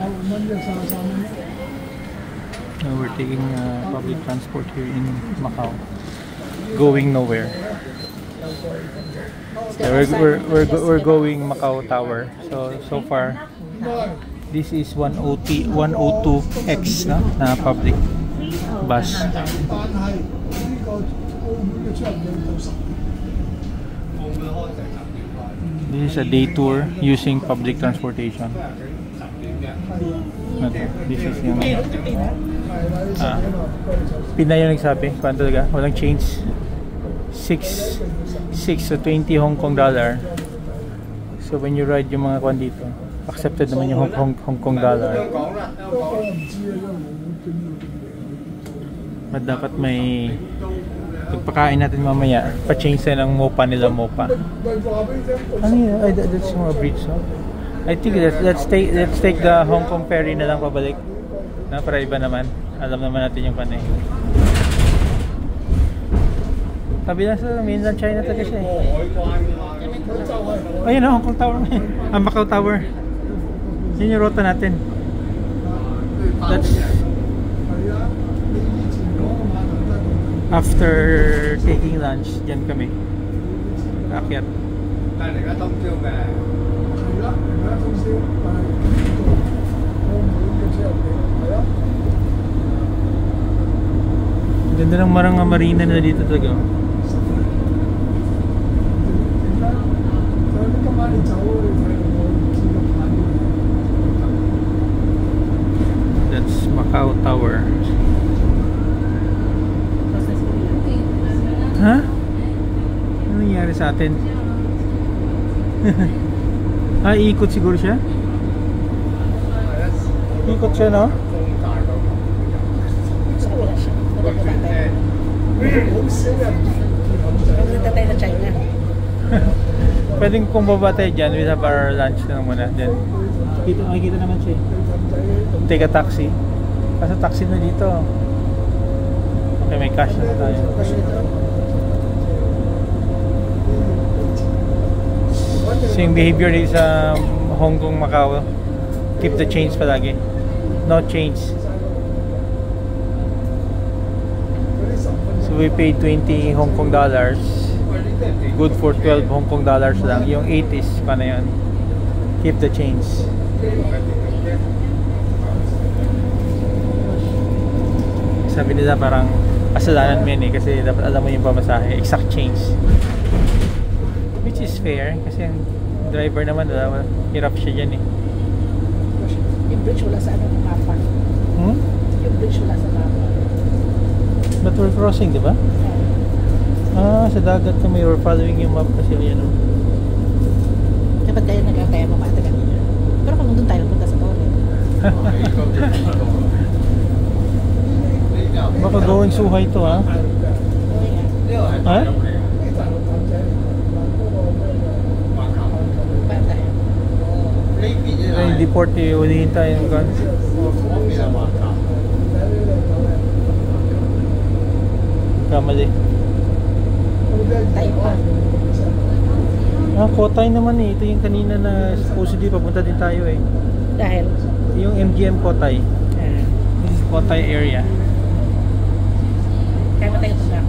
Now we're taking public transport here in Macau, going nowhere. We're going Macau Tower. So far, this is 102X na public bus. This is a day tour using public transportation. Okay, this is yung Pinay yung nagsabi, kung talaga, walang change. 6 to 20 Hong Kong dollar. So when you ride yung mga kwan dito, accepted naman yung Hong Kong dollar. But dapat may pagpakain natin mamaya, pa-change tayo ng mopa nila, mopa. Ano yun? Ay, that's mga bridge, no? I think let's take the Hong Kong ferry na lang pabalik. Na para iba naman. Alam naman natin yung panay. Sabi lang sa mainland China talaga siya eh. Ayun na, Hong Kong Tower. Macau Tower. Yun yung rota natin. That's after taking lunch, dyan kami. Akyat. Ganda ng marang marina na dito talaga. That's Macau Tower. Ha? Ano nangyari sa atin? Ikot siguro siya? Ikot siya, no? Pumunta tayo sa China. Pwedeng kung baba tayo dyan, we'll have our lunch na muna. Then, makikita naman siya. Take a taxi. Kasi taxi na dito. Okay, may cash na tayo. So yung behavior dito sa Hong Kong, Macau, keep the change palagi. No change. So we paid 20 Hong Kong dollars. Good for 12 Hong Kong dollars lang. Yung 8 is paano yun? Keep the change. Sabi nila parang kasalanan mo yun eh, kasi dapat alam mo yung pamasahe, exact change. Which is fair kasi yung driver naman hirap siya dyan eh. Yung bridge wala sa ano mapa. Yung bridge wala sa mapa. But we're crossing, di ba? Sa dagat kami, we're following yung map kasi yan o. Dapat tayo nagkakaya mamatagal niya. Pero kung doon tayo punta sa Torre. Baka going suhay to ha? Ha? Ay, deport eh, ulihin tayo yung guns. Kamali. Kotay naman eh. Ito yung kanina na supposedly papunta din tayo eh. Dahil? Yung MGM Kotay. This is Kotay area. Kaya ba tayo punta?